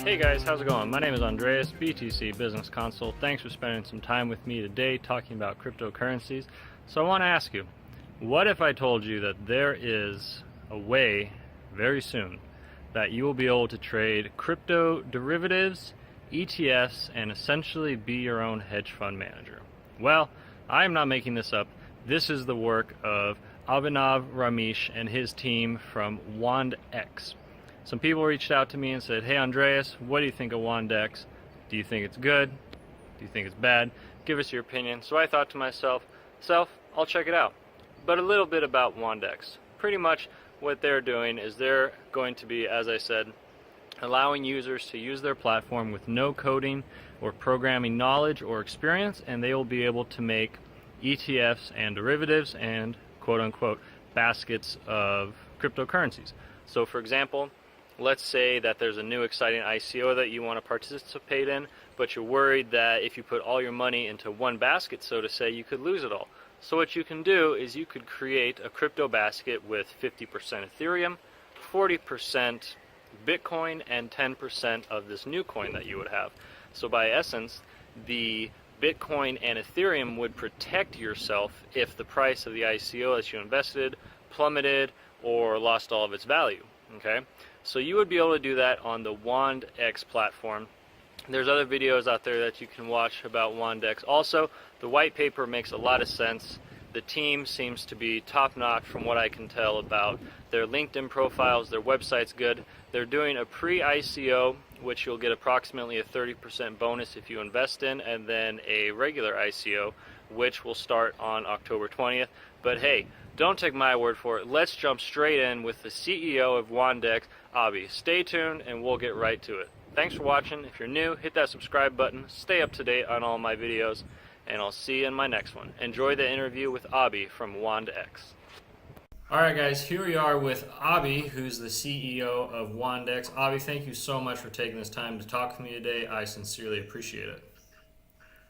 Hey guys, how's it going? My name is Andreas, BTC Business Consult. Thanks for spending some time with me today talking about cryptocurrencies. So I want to ask you, what if I told you that there is a way very soon that you will be able to trade crypto derivatives, ETFs, and essentially be your own hedge fund manager? Well, I am not making this up. This is the work of Abhinav, Ramesh, and his team from WandX. Some people reached out to me and said, hey Andreas, what do you think of WandX? Do you think it's good? Do you think it's bad? Give us your opinion. So I thought to myself, I'll check it out. But a little bit about WandX. Pretty much what they're doing is they're going to be, as I said, allowing users to use their platform with no coding or programming knowledge or experience, and they will be able to make ETFs and derivatives and quote-unquote baskets of cryptocurrencies. So for example, let's say that there's a new exciting ICO that you want to participate in, but you're worried that if you put all your money into one basket, so to say, you could lose it all. So what you can do is you could create a crypto basket with 50% Ethereum, 40% Bitcoin, and 10% of this new coin that you would have. So by essence, the Bitcoin and Ethereum would protect yourself if the price of the ICO that you invested plummeted or lost all of its value. Okay, so you would be able to do that on the WandX platform. There's other videos out there that you can watch about WandX. Also, the white paper makes a lot of sense. The team seems to be top-notch from what I can tell about their LinkedIn profiles. Their website's good. They're doing a pre-ICO, which you'll get approximately a 30% bonus if you invest in, and then a regular ICO, which will start on October 20th. But hey, don't take my word for it. Let's jump straight in with the CEO of WandX, Abhi. Stay tuned and we'll get right to it. Thanks for watching. If you're new, hit that subscribe button. Stay up to date on all my videos, and I'll see you in my next one. Enjoy the interview with Abhi from WandX. Alright guys, here we are with Abhi, who's the CEO of WandX. Abhi, thank you so much for taking this time to talk with me today. I sincerely appreciate it.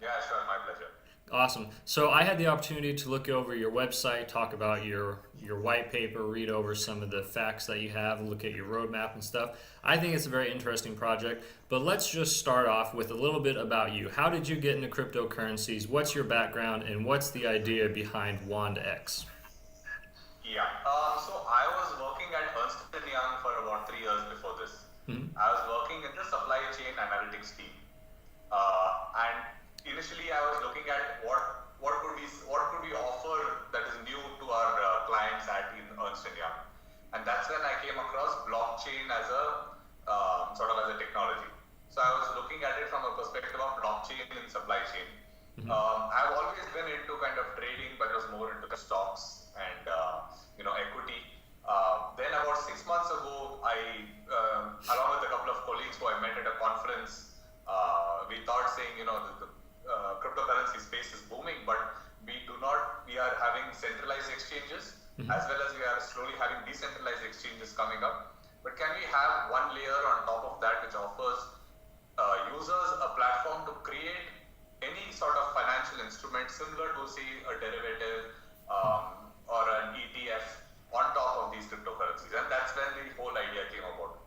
Yeah, sure, my pleasure. Awesome. So I had the opportunity to look over your website, talk about your white paper, read over some of the facts that you have, look at your roadmap and stuff. I think it's a very interesting project, but let's just start off with a little bit about you. How did you get into cryptocurrencies? What's your background, and what's the idea behind WandX? Yeah, so I was working at Ernst & Young for about 3 years before this. I was working in the supply chain analytics team. And initially I was looking at what could we offer that is new to our clients at Ernst & Young. And that's when I came across blockchain as a sort of as a technology. So I was looking at it from a perspective of blockchain in supply chain. I've always been into kind of trading, but it was more into the stocks and equity. Then about 6 months ago, I along with a couple of colleagues who I met at a conference, we thought saying, the cryptocurrency space is booming, but we are having centralized exchanges as well as we are slowly having decentralized exchanges coming up. But can we have one layer on top of that which offers users a platform to create any sort of financial instrument similar to, say, a derivative or an ETF on top of these cryptocurrencies? And that's when the whole idea came about.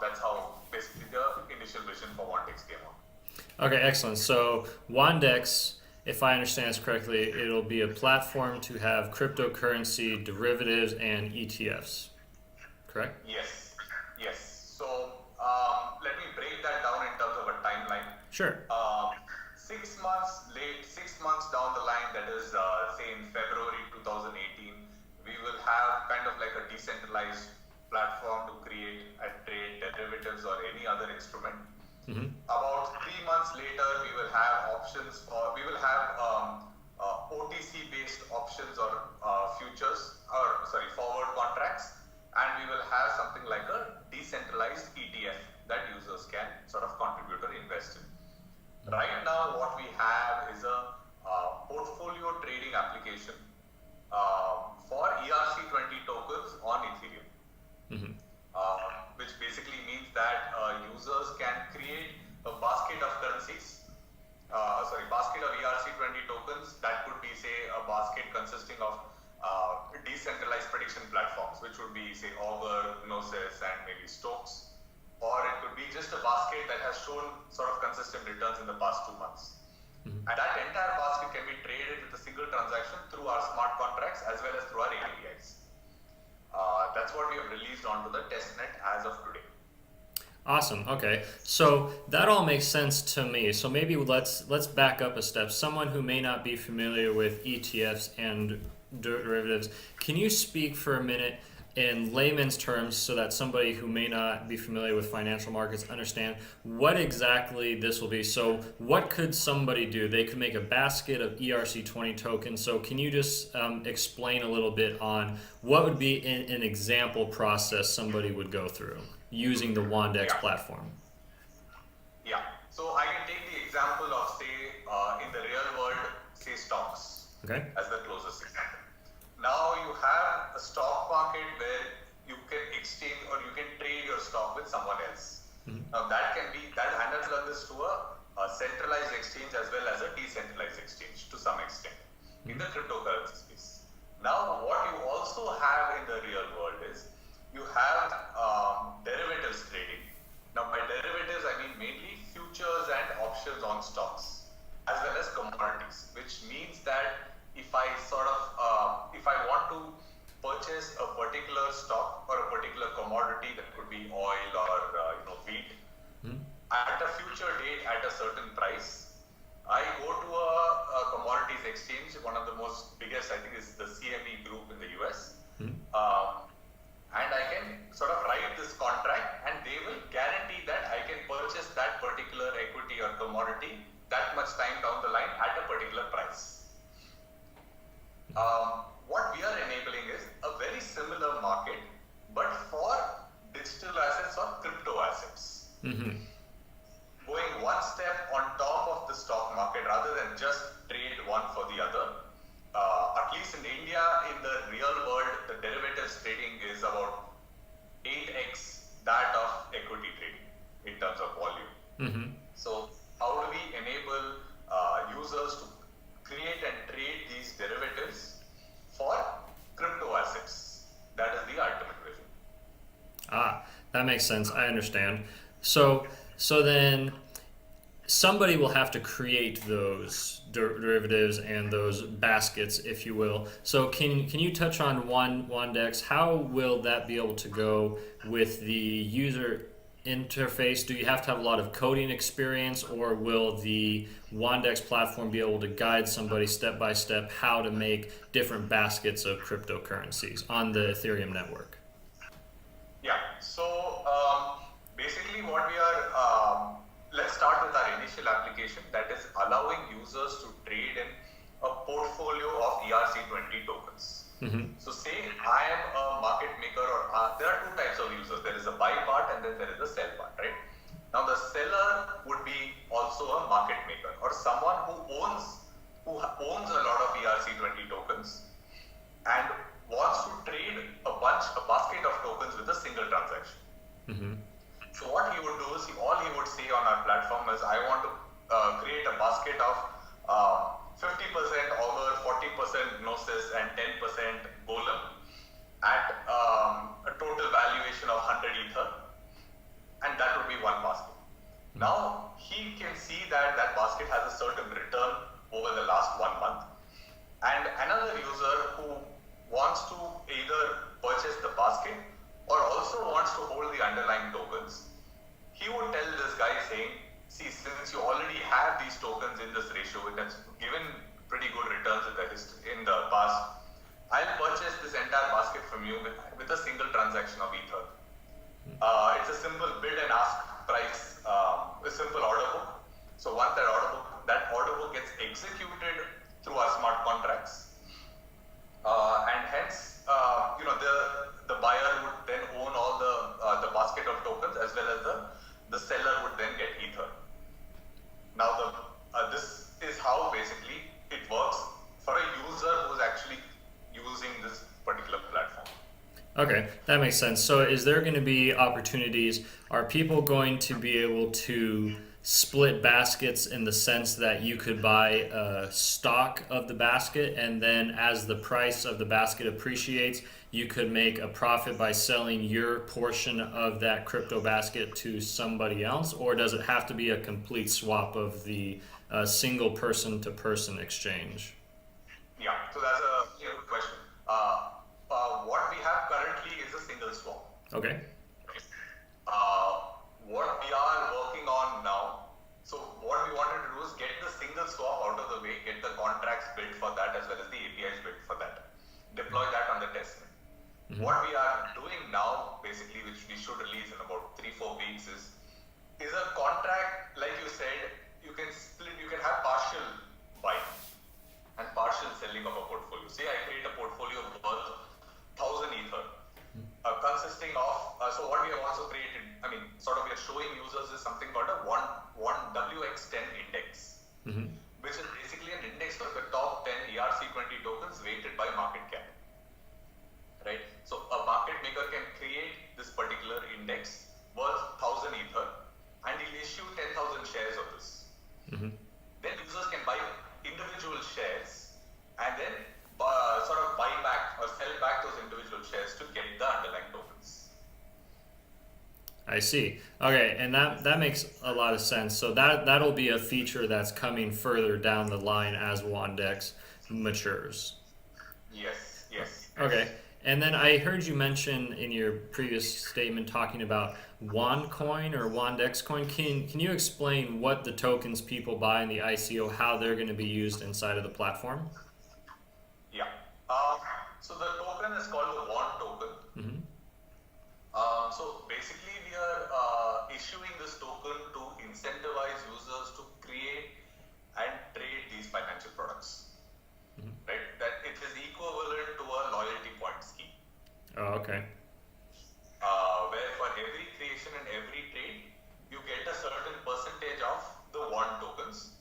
That's how basically the initial vision for WandX came out. Okay, excellent. So WandX, if I understand this correctly, it'll be a platform to have cryptocurrency derivatives and ETFs, correct? Yes. So let me break that down in terms of a timeline. Sure. 6 months down the line, that is say in February 2018, we will have kind of like a decentralized platform to create and trade derivatives or any other instrument. About 3 months later, we will have options, or we will have OTC based options or forward contracts, and we will have something like a decentralized ETF that users can sort of contribute or invest in. Right now, what we have is a portfolio trading application for ERC20 tokens on Ethereum, which basically means that users can create a basket of currencies, basket of ERC20 tokens. That could be, say, a basket consisting of decentralized prediction platforms, which would be, say, Augur, Gnosis, and maybe Stokes. Or it could be just a basket that has shown sort of consistent returns in the past 2 months. And that entire basket can be traded with a single transaction through our smart contracts as well as through our APIs. That's what we have released onto the testnet as of today. Awesome. Okay. So that all makes sense to me. So maybe let's back up a step. Someone who may not be familiar with ETFs and derivatives, can you speak for a minute in layman's terms so that somebody who may not be familiar with financial markets understand what exactly this will be? So what could somebody do? They could make a basket of ERC20 tokens. So can you just explain a little bit on what would be an example process somebody would go through using the WandX platform? Yeah. So I can take the example of, say, in the real world, say stocks, Okay. as the closest example. Now you have a stock market where you can exchange or you can trade your stock with someone else. Now that handles this to a centralized exchange as well as a decentralized exchange to some extent in the cryptocurrency space. Now what you also have in the real world is you have derivatives trading. Now by derivatives I mean mainly futures and options on stocks as well as commodities, which means that if I want to purchase a particular stock or a particular commodity, that could be oil or wheat, at a future date at a certain price, I go to a commodities exchange. One of the most biggest, I think, is the CME group in the US, and I can sort of write this contract, and they will guarantee that I can purchase that particular equity or commodity that much time down the line at a particular price. What we are enabling is a very similar market, but for digital assets or crypto assets. Going one step on top of the stock market rather than just trade one for the other. At least in India, in the real world, the derivatives trading is about 8x that of equity trading in terms of volume. So how do we enable users to create and trade these derivatives for crypto assets? That is the ultimate vision. That makes sense. I understand. So then somebody will have to create those derivatives and those baskets, if you will. So can you touch on WandX? How will that be able to go with the user interface? Do you have to have a lot of coding experience, or will the WandX platform be able to guide somebody step by step how to make different baskets of cryptocurrencies on the Ethereum network? Yeah. So basically what we are, let's start with our initial application, that is allowing users to trade in a portfolio of ERC20 tokens. So say I am a market maker, or there are two types of users. There is a buy part and then there is a sell part, right? Now the seller would be also a market maker or someone who owns a lot of ERC20 tokens and wants to trade a basket of tokens with a single transaction. So what he would do is all he would say on our platform is, I want to create a basket of 50% Augur, 40% Gnosis, and 10% Golem at a total valuation of 100 Ether, and that would be one basket. Now he can see that that basket has a certain return over the last 1 month, and another user who wants to either purchase the basket or also wants to hold the underlying tokens, he would tell this guy saying, see, since you already have these tokens in this ratio, it has given pretty good returns in the past, I'll purchase this entire basket from you with a single transaction of Ether. It's a simple bid and ask price, a simple order book. So once that order book gets executed through our smart contracts, and hence, the buyer would then own all the basket of tokens, as well as the seller would then get Ether. Now this is how basically it works for a user who's actually using this particular platform. Okay, that makes sense. So is there going to be opportunities? Are people going to be able to split baskets in the sense that you could buy a stock of the basket, and then as the price of the basket appreciates, you could make a profit by selling your portion of that crypto basket to somebody else? Or does it have to be a complete swap of the single person to person exchange? Yeah, so that's a good question. What we have currently is a single swap. Okay. What we are working on now, so what we wanted to do is get the single swap out of the way, get the contracts built for that as well as the APIs built for that, deploy that on the testnet. What we are doing now, basically, which we should release in about 3-4 weeks, is a contract, like you said, you can split, you can have partial buying and partial selling of a portfolio. Say I create a portfolio worth 1,000 Ether, consisting of, so what we have also created, I mean, sort of we are showing users is something called a one WX10 index, which is basically an index for the top 10 ERC20 tokens weighted by market cap, right? So a market maker can create this particular index worth 1,000 Ether and he'll issue 10,000 shares of this. Then users can buy individual shares and then sort of buy back or sell back those individual shares to get the underlying tokens. I see. Okay, and that makes a lot of sense. So that'll be a feature that's coming further down the line as WandX matures. Yes. Okay, and then I heard you mention in your previous statement talking about WandCoin or WandX coin. Can you explain what the tokens people buy in the ICO, how they're going to be used inside of the platform? Yeah. So the token is called the Wand token. So basically we are issuing this token to incentivize users to create and trade these financial products. Right? That it is equivalent to a loyalty point scheme. Oh, okay. Where for every creation and every trade, you get a certain percentage of the Wand tokens.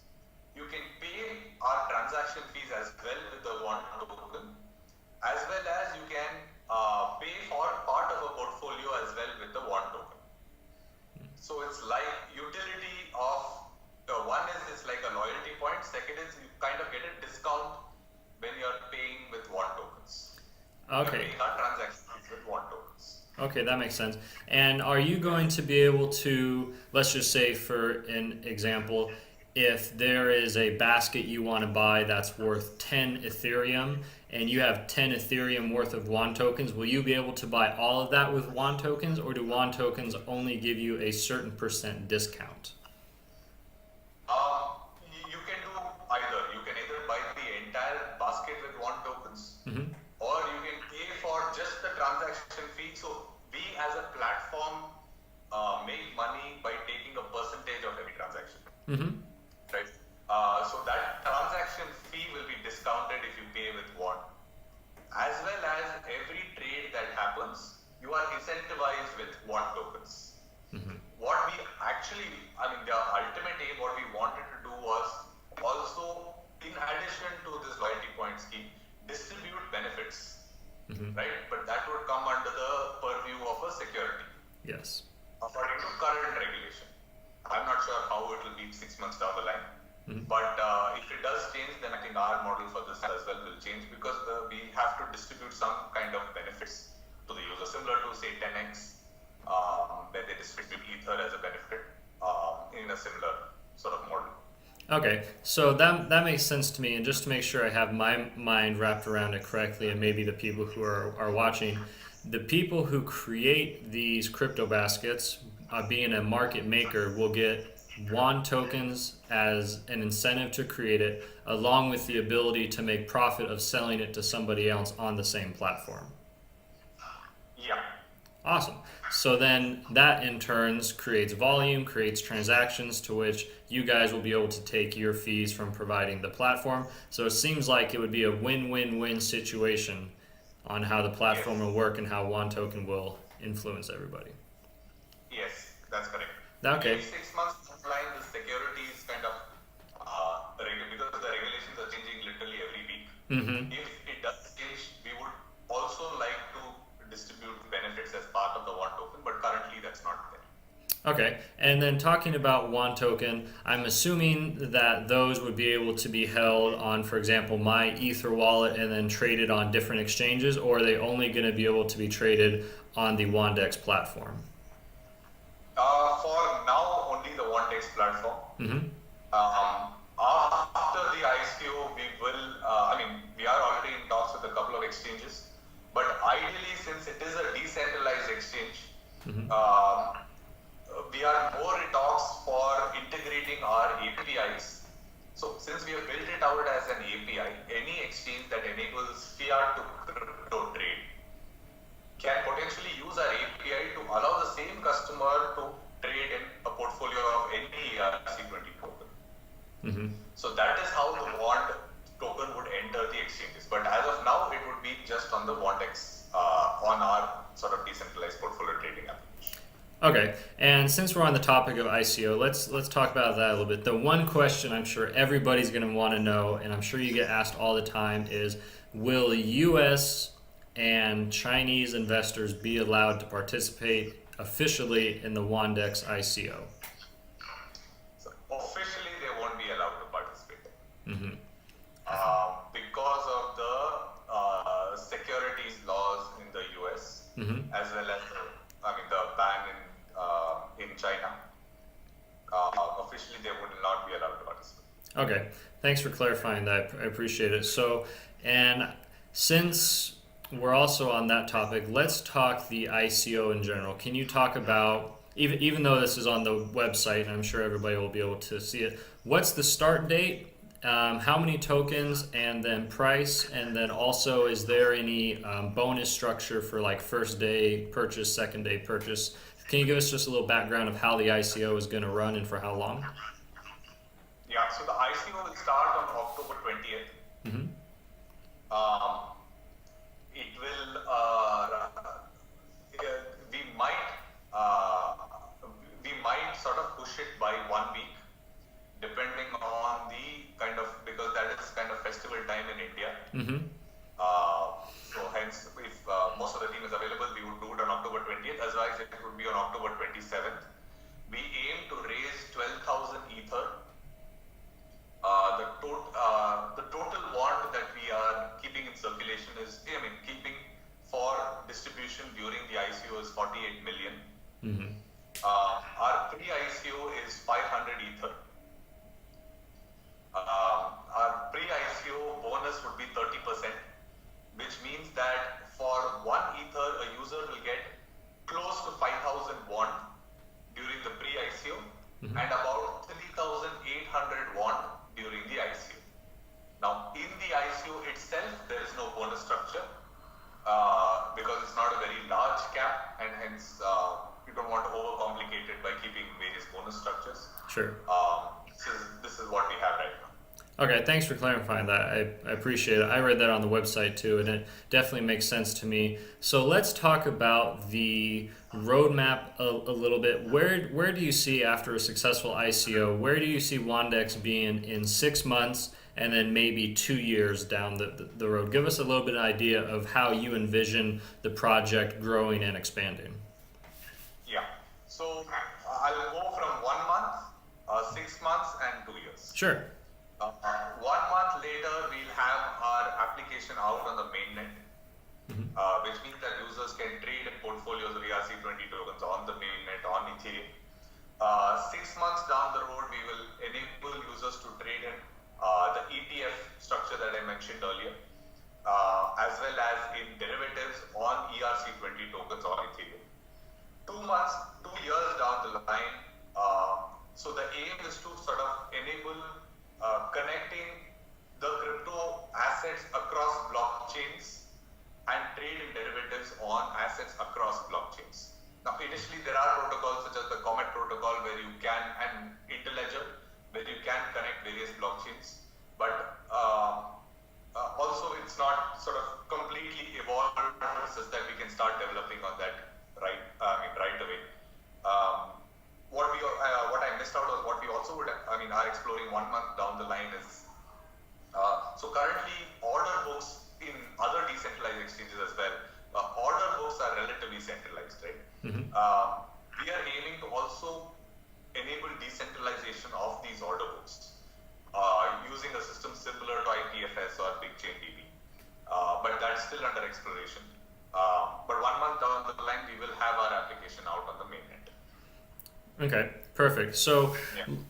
You can pay our transaction fees as well with the Wand token, as well as you can pay for part of a portfolio as well with the Wand token. So it's like utility of, one is it's like a loyalty point, second is you kind of get a discount when you're paying with Wand tokens. Okay. You're paying our transaction fees with Wand tokens. Okay, that makes sense. And are you going to be able to, let's just say for an example, if there is a basket you want to buy that's worth 10 Ethereum and you have 10 Ethereum worth of Wand tokens, will you be able to buy all of that with Wand tokens, or do Wand tokens only give you a certain % discount? You can do either. You can either buy the entire basket with Wand tokens, or you can pay for just the transaction fee. So we as a platform make money by taking a percentage of every transaction. Right? So that transaction fee will be discounted if you pay with Wand. As well as every trade that happens, you are incentivized with Wand tokens. What we actually, I mean, the ultimate aim, what we wanted to do was also, in addition to this loyalty point scheme, distribute benefits, right? But that would come under the purview of a security. Yes. According to current regulation. I'm not sure how it will be 6 months down the line. But if it does change, then I think our model for this as well will change, because we have to distribute some kind of benefits to the user, similar to say 10x, where they distribute Ether as a benefit in a similar sort of model. Okay, so that makes sense to me, and just to make sure I have my mind wrapped around it correctly, and maybe the people who are watching, the people who create these crypto baskets, being a market maker, will get Wand tokens as an incentive to create it, along with the ability to make profit of selling it to somebody else on the same platform. Yeah. Awesome. So then that in turns creates volume, creates transactions, to which you guys will be able to take your fees from providing the platform. So it seems like it would be a win-win-win situation on how the platform will work and how Wand token will influence everybody. Yes, that's correct. Okay. Maybe 6 months down the line, the security is kind of because the regulations are changing literally every week. If it does change, we would also like to distribute benefits as part of the Wand token, but currently that's not there. Okay, and then talking about one token, I'm assuming that those would be able to be held on, for example, my Ether wallet and then traded on different exchanges, or are they only going to be able to be traded on the WandX platform? For now, only the WandX platform. Mm-hmm. After the ICO, we will, we are already in talks with a couple of exchanges, but ideally, since it is a decentralized exchange, Mm-hmm. we are more in talks for integrating our APIs. So since we have built it out as an API, any exchange that enables fiat to crypto trade can potentially use our API to allow the same customer to trade in a portfolio of any C20 token. Mm-hmm. So that is how the Wand token would enter the exchanges. But as of now, it would be just on the WandX, on our sort of decentralized portfolio trading application. Okay, and since we're on the topic of ICO, let's talk about that a little bit. The one question I'm sure everybody's going to want to know, and I'm sure you get asked all the time, is will U.S. and Chinese investors be allowed to participate officially in the WandX ICO? So officially, they won't be allowed to participate. Mm-hmm. Because of the securities laws in the US, Mm-hmm. as well as the ban in China. Officially, they would not be allowed to participate. Okay, thanks for clarifying that. I appreciate it. So, and since we're also on that topic, let's talk the ICO in general. Can you talk about, even though this is on the website, and I'm sure everybody will be able to see it, what's the start date? How many tokens, and then price, and then also is there any bonus structure for like first day purchase, second day purchase? Can you give us just a little background of how the ICO is going to run and for how long? Yeah, so the ICO will start on October 20th. Mm-hmm. It will, we might sort of push it by 1 week, depending on the kind of, because that is kind of festival time in India. Mm-hmm. So hence, if most of the team is available, we would do it on October 20th. Otherwise, it would be on October 27th. We aim to raise 12,000 Ether. The total wand that we are keeping in circulation is, keeping for distribution during the ICO is 48 million. Mm-hmm. Our pre-ICO is 500 Ether. Our pre-ICO bonus would be 30%, which means that for 1 Ether, a user will get close to 5,000 wand during the pre-ICO, Mm-hmm. and about 3,800 wand during the ICO. Now, in the ICO itself, there is no bonus structure because it's not a very large cap, and hence you don't want to overcomplicate it by keeping various bonus structures. Sure. This is what we have right now. Okay, thanks for clarifying that. I appreciate it. I read that on the website too, and it definitely makes sense to me. So let's talk about the roadmap a little bit. Where do you see, after a successful ICO, where do you see WandX being in 6 months and then maybe 2 years down the road? Give us a little bit of an idea of how you envision the project growing and expanding. Yeah. So I'll go from 1 month, 6 months, and 2 years. Sure. 1 month later, we'll have our application out on the mainnet, which means that users can trade in portfolios of ERC20 tokens on the mainnet on Ethereum. 6 months down the road, we will enable users to trade in the ETF structure that I mentioned earlier, as well as in derivatives on ERC20 tokens on Ethereum. 2 years down the line, so the aim is to sort of enable connecting the crypto assets across blockchains and trade in derivatives on assets across blockchains. Now, initially, there are protocols such as the Comet protocol where you can, and Interledger, where you can connect various blockchains, but also it's not sort of completely evolved such that we can start developing on that right away. What I missed out was what we also are exploring 1 month down the line is, so currently order books in other decentralized exchanges as well, order books are relatively centralized, right? Mm-hmm. We we are aiming to also enable decentralization of these order books using a system similar to IPFS or BigChainDB. But that's still under exploration. But 1 month down the line, we will have our application out on the mainnet. Okay, perfect. So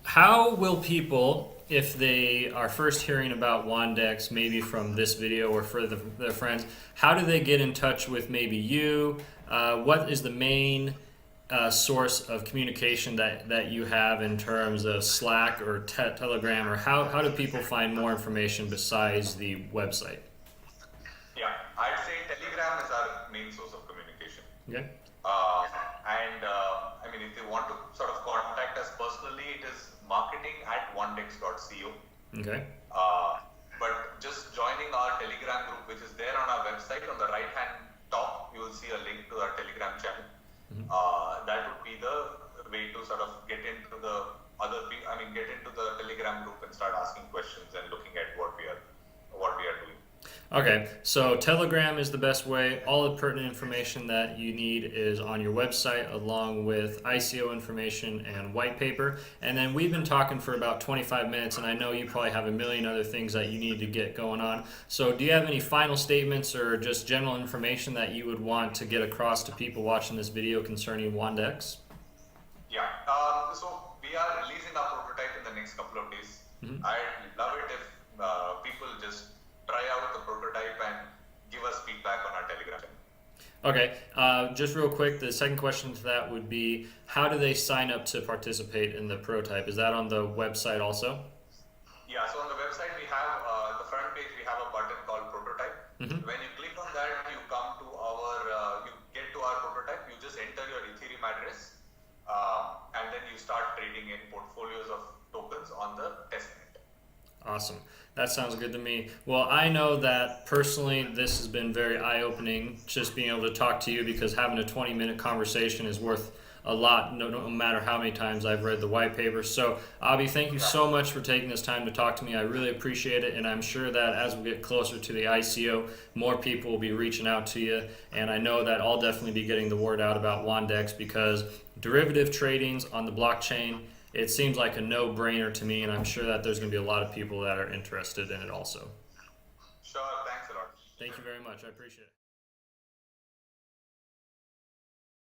how will people, if they are first hearing about WandX, maybe from this video or for their friends, how do they get in touch with maybe you? What is the main source of communication that you have in terms of Slack or Telegram, or how do people find more information besides the website? Yeah, I'd say Telegram is our main source of communication. Okay. I mean, if they want to sort of contact us personally, it is marketing@wandx.co. Okay. But just joining our Telegram group, which is there on our website, on the right-hand top, you will see a link to our Telegram channel. That would be the way to sort of get into the get into the Telegram group and start asking questions and looking at what we are doing. Okay, so Telegram is the best way. All the pertinent information that you need is on your website, along with ICO information and white paper. And then we've been talking for about 25 minutes, and I know you probably have a million other things that you need to get going on. So do you have any final statements or just general information that you would want to get across to people watching this video concerning WandX? Yeah, so we are releasing our prototype in the next couple of days. I'd love it if people just try out the prototype and give us feedback on our Telegram channel. Okay, just real quick, the second question to that would be, how do they sign up to participate in the prototype? Is that on the website also? Yeah, so on the website we have, the front page, we have a button called prototype. When you click on that, you come to you get to our prototype, you just enter your Ethereum address, and then you start trading in portfolios of tokens on the testnet. Awesome. That sounds good to me. Well, I know that personally this has been very eye-opening, just being able to talk to you, because having a 20-minute conversation is worth a lot, no matter how many times I've read the white paper. So, Abhi, thank you so much for taking this time to talk to me. I really appreciate it, and I'm sure that as we get closer to the ICO, more people will be reaching out to you, and I know that I'll definitely be getting the word out about WandX, because derivative tradings on the blockchain, it seems like a no-brainer to me, and I'm sure that there's going to be a lot of people that are interested in it also. Sure, thanks a lot. Thank you very much. I appreciate it.